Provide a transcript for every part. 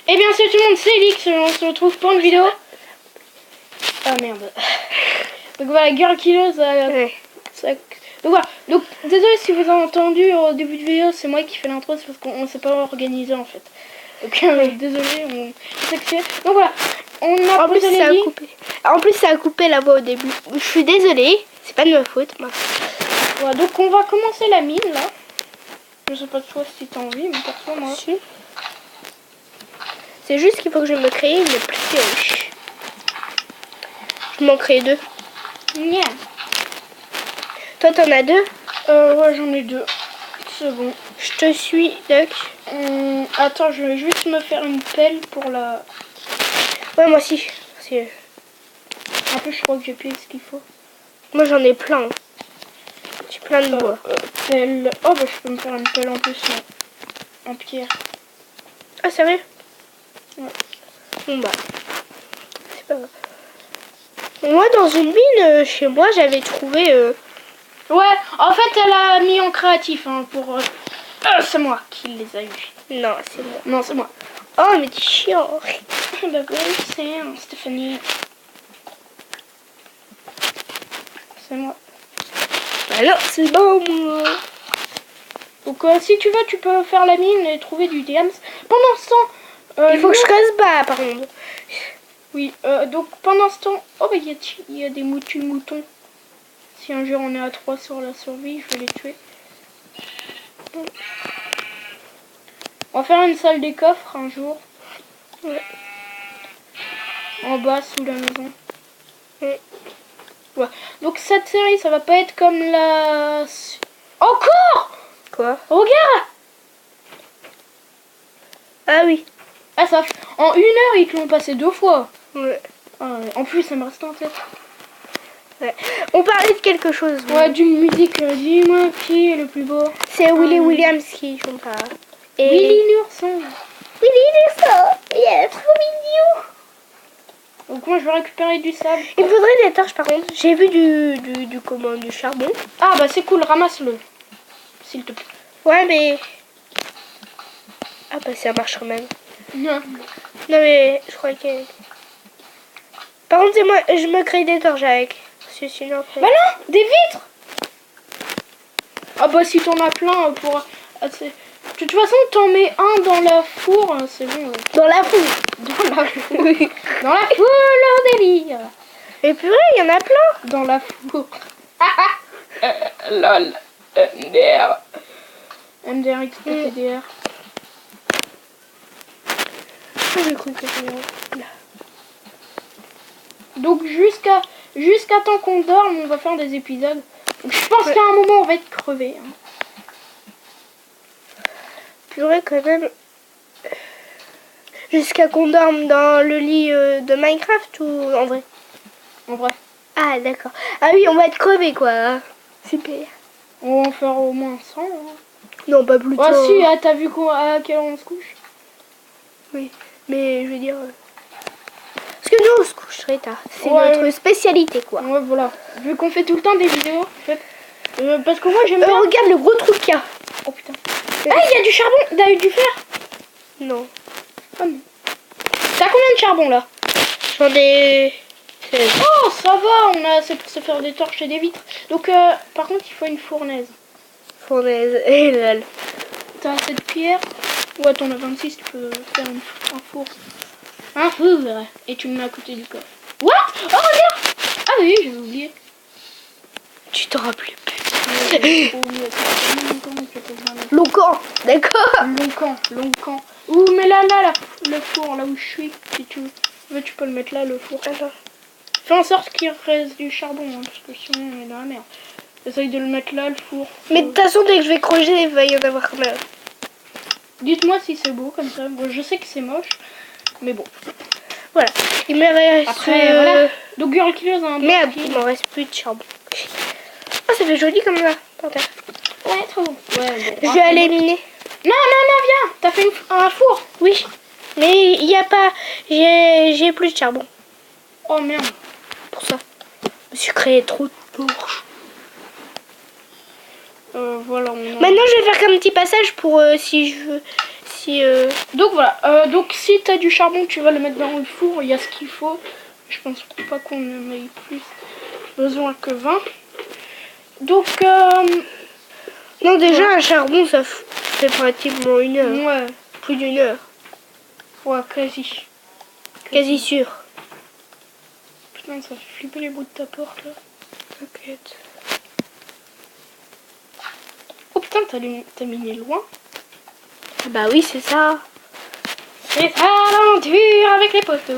Eh bien, c'est tout le monde, c'est Elix. On se retrouve pour une vidéo. Ah merde. Donc voilà, Girl Killer, donc voilà. Donc désolé si vous avez entendu au début de vidéo, c'est moi qui fais l'intro, c'est parce qu'on s'est pas organisé en fait. Donc désolé, on sait que c'est. Donc voilà, on a posé les lits. En plus, ça a coupé la voix au début. Je suis désolée, c'est pas de ma faute. Moi. Voilà, donc on va commencer la mine là. Je sais pas toi si t'as envie, mais perso moi. Si. C'est juste qu'il faut que je me crée une pioche. Je m'en crée 2. Yeah. Toi, t'en as 2? Ouais, j'en ai 2. C'est bon. Je te suis, Duck. Attends, je vais juste me faire une pelle pour la... Ouais, moi aussi. En plus, je crois que j'ai pris ce qu'il faut. Moi, j'en ai plein. J'ai plein de bois. Pelle... Oh, bah, je peux me faire une pelle en plus, en pierre. Ah, sérieux? Ouais. Bon, bah. C'est pas grave. Moi, dans une mine, chez moi, j'avais trouvé... Ouais, en fait, elle a mis en créatif, hein, pour... c'est moi qui les a eu. Non, c'est moi. Non, c'est moi. Oh, mais t'es chiant. D'accord, c'est Stéphanie. C'est moi. Alors, c'est bon, moi. Donc, si tu veux, tu peux faire la mine et trouver du diams. Pendant ce temps... il faut que je creuse bas, par contre. Oui, donc pendant ce temps... Oh, bah, il y a des moutons. Si un jour on est à 3 sur la survie, je vais les tuer. On va faire une salle des coffres un jour. Ouais. En bas, sous la maison. Ouais. Ouais. Donc cette série, ça va pas être comme la... Encore! Quoi? Regarde! Ah oui. Ah, ça... En 1 heure, ils te l'ont passé 2 fois. Ouais. Ah, ouais. En plus, ça me reste en tête. Ouais. On parlait de quelque chose. Ouais, d'une musique. Dis-moi qui est le plus beau. C'est Willy Williams qui chante ça. Et... Willy l'ourson. Willy l'ourson. Il est trop mignon. Donc moi, je vais récupérer du sable. Il me faudrait des torches, par contre. J'ai vu du charbon. Ah, bah c'est cool, ramasse-le. S'il te plaît. Ouais, mais... Ah, bah ça marche quand même. Non. Non, mais je crois que... Par contre, c'est moi, je me crée des torches avec. Parce que sinon... Après... Bah non, des vitres. Ah bah si t'en as plein pour... De toute façon, t'en mets un dans la four, c'est bon. Dans la four. Dans la four. Dans la four, le délire. Et purée, il y en a plein. Dans la four. Lol. MDR. MDR XPTDR. J'ai cru que c'était là. Donc jusqu'à temps qu'on dorme, on va faire des épisodes. Donc, je pense qu'à un moment, on va être crevé. Hein. Purée, quand même. Jusqu'à qu'on dorme dans le lit de Minecraft ou en vrai? En vrai. Ah, d'accord. Ah oui, on va être crevé, quoi. Super. On va en faire au moins 100. Hein. Non, pas plus tôt. Ah si, ah, t'as vu à quelle heure on se couche? Oui, mais je veux dire... Parce que nous, on se couche très tard. C'est notre spécialité, quoi. Ouais, voilà. Vu qu'on fait tout le temps des vidéos, en fait. Parce que moi, j'aime bien... Regarde le gros trou qu'il y a. Oh, putain. Ah, il y a du charbon. T'as du fer? Non. Oh, non. T'as combien de charbon, là? J'en ai... 16. Oh, ça va, on a assez pour se faire des torches et des vitres. Donc, par contre, il faut une fournaise. Fournaise. Et lol. T'as assez de pierre? Ouais, t'en as 26, tu peux faire un four. Un four, et tu le mets à côté du coffre. What? Oh, regarde! Ah oui, j'avais oublié. Tu t'en rappelles plus. Loncan, d'accord. Loncan. Ou mais là, le four, là où je suis, si tu veux, tu peux le mettre là, le four. Attends. Fais en sorte qu'il reste du charbon, hein, parce que sinon on est dans la merde. Essaye de le mettre là, le four. Mais de toute façon, dès que je vais creuser, il va y en avoir quand même. Dites-moi si c'est beau comme ça. Bon, je sais que c'est moche, mais bon. Voilà. Il me reste... Après, voilà. Donc, Girl Killer, un merde, il m'en reste plus de charbon. Oh, ça fait joli comme ça. Ouais, trop bon. Ouais, bon, je vais aller miner. Non, viens. T'as fait un four? Oui. Mais il n'y a pas... J'ai plus de charbon. Oh, merde. Pour ça. Je me suis créé trop de torches. Voilà. Maintenant, je vais faire comme petit passage pour si si... Donc voilà, donc si t'as du charbon, tu vas le mettre dans le four, il y a ce qu'il faut. Je pense pas qu'on en ait plus besoin que 20. Donc, Non, déjà, un charbon, ça fait pratiquement 1 heure. ouais, Plus d'1 heure. ouais, quasi. Quasi sûr. Putain, ça fait flipper les bouts de ta porte là. T'inquiète. Oh putain, t'as miné loin. Bah oui, c'est ça. C'est ça l'aventure avec les poteaux.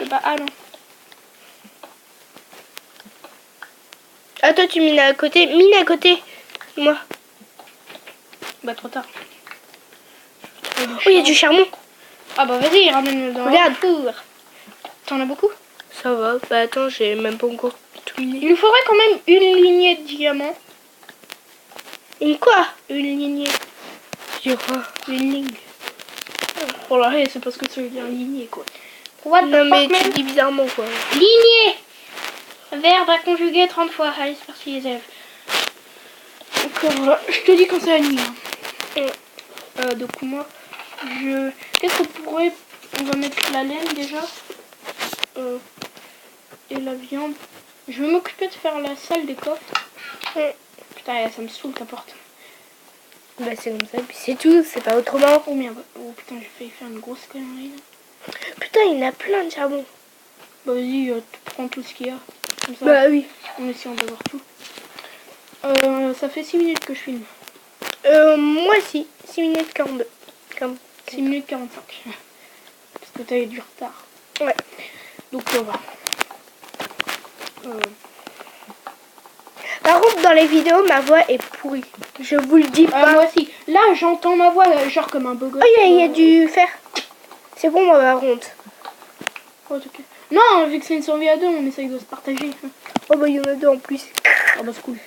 Bah ah non. Ah, toi, tu mines à côté. Mine à côté. Moi. Bah trop tard. Oh, il y a du charbon. Ah bah vas-y, ramène-le dans Regarde. le four. T'en as beaucoup? Ça va. Bah attends, j'ai même pas encore tout miné. Il nous faudrait quand même une lignée de diamants. Une quoi? Une lignée. Je crois. Une ligne. Oh là, c'est parce que tu veux dire lignée quoi. What Non, the mais fuck, tu man? dis bizarrement, quoi. Lignée. Verbe à conjuguer 30 fois. Allez, c'est parti les élèves. Donc voilà, je te dis quand c'est aligné. Donc moi, qu'est-ce qu'on pourrait... On va mettre la laine déjà. Et la viande. Je vais m'occuper de faire la salle des coffres. Putain, ça me saoule ta porte. Bah c'est comme ça, puis c'est tout, c'est pas autrement. Oh merde. Oh putain, j'ai failli faire une grosse connerie là. Putain, il y en a plein de charbon. Bah vas-y, prends tout ce qu'il y a. Comme ça, Bah oui. on essaie d'avoir tout. Ça fait 6 minutes que je filme. Moi aussi, 6 minutes 42. 6 minutes 45. Parce que t'as eu du retard. Ouais. Donc voilà. Par contre, dans les vidéos, ma voix est pourrie. Je vous le dis pas. Moi aussi. Là, j'entends ma voix genre comme un beau gosse. Oh, il y a du fer. C'est bon, moi, par contre. Oh, ok. Non, vu que c'est une survie à deux, on essaye de se partager. Oh, bah, il y en a 2 en plus. Ah bah c'est cool.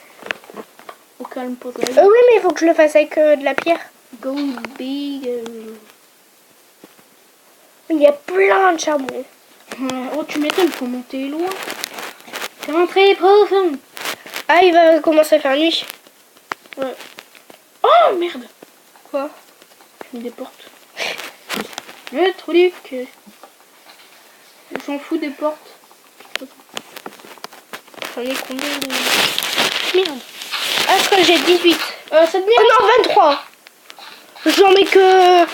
Au calme, pose Oui, mais il faut que je le fasse avec de la pierre. Go big. Il y a plein de charbon. Oh, tu m'étonnes, faut monter loin. C'est rentré profond. Ah, il va commencer à faire nuit. Ouais. Oh, merde. Quoi? J'ai mis des portes. Le truc. On s'en fout des portes. J'en ai combien de... Merde. Ah, je crois que j'ai 18. Ça te dit? Oh non, 23. J'en mets que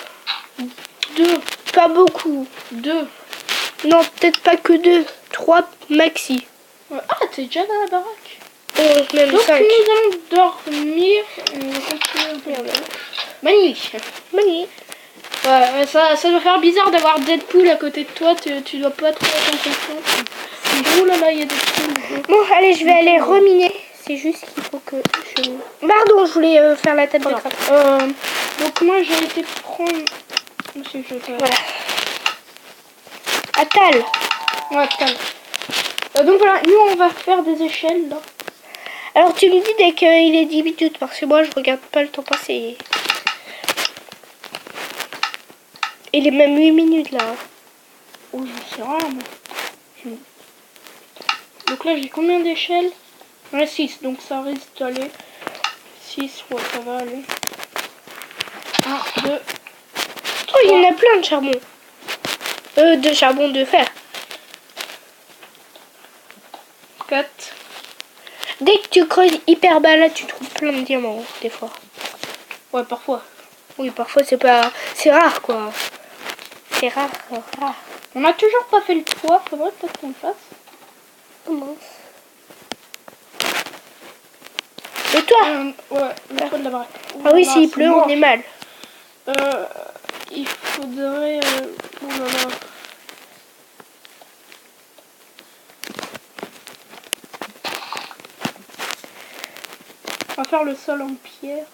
2. Pas beaucoup. 2. Non, peut-être pas que 2. 3 maxi. Ouais. Ah, t'es déjà dans la baraque. Oh, même Donc 5. nous allons dormir. On va continuer. Magnifique. Magnifique. Ouais, ça doit faire bizarre d'avoir Deadpool à côté de toi. Tu dois pas trop être confiance. Oh là là, il y a Deadpool. Bon, allez, je vais aller reminer. C'est juste qu'il faut que je... Pardon, je voulais faire la table de craft. Donc moi, j'ai été prendre... Voilà. Attal. Ouais, putain. Donc voilà, nous, on va faire des échelles, là. Alors, tu me dis dès qu'il est 10 minutes, parce que moi, je regarde pas le temps passer. Il est même 8 minutes, là. Oh, je sais rien, moi. Donc là, j'ai combien d'échelles? Ouais, 6, donc ça risque d'aller. 6, ouais, ça va aller. 1, 2. Oh, il y en a plein de charbon. De charbon de fer. 4. Dès que tu creuses hyper bas, là, tu trouves plein de diamants, des fois. Ouais, parfois. Oui, parfois, c'est pas... C'est rare, quoi. C'est rare. On a toujours pas fait le toit, faudrait peut-être qu'on le fasse. Oh mince. Et toi? Ouais, le toit de la baraque. Ah oui, s'il pleut, on est mal. Il faudrait... Oh là là. On va faire le sol en pierre.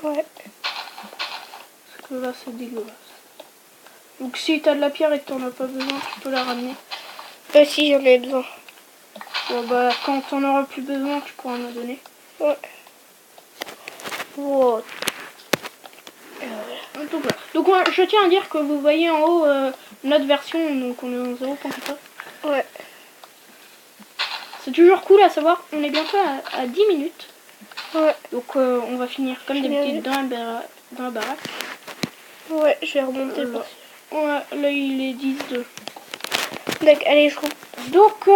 Ouais. Parce que là, c'est dégueulasse. Donc si t'as de la pierre et que t'en as pas besoin, tu peux la ramener. Si, j'en ai besoin. Bon, bah, quand t'en auras plus besoin, tu pourras me donner. Ouais. Wow. Donc, voilà. Donc ouais, je tiens à dire que vous voyez en haut notre version, donc on est en 0.4. Ouais. C'est toujours cool à savoir, on est bientôt à 10 minutes. Ouais. Donc on va finir comme d'habitude dans dans la baraque. Ouais, je vais remonter Là. pour... Ouais, là il est 10-2. D'accord, allez, je remonte. Donc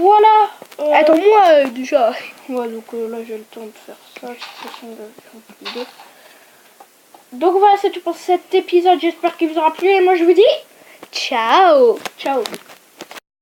voilà. Attends-moi déjà. Ouais, donc là j'ai le temps de faire ça. De toute façon, j'en ai deux. Donc voilà, c'est tout pour cet épisode. J'espère qu'il vous aura plu. Et moi je vous dis Ciao. ciao.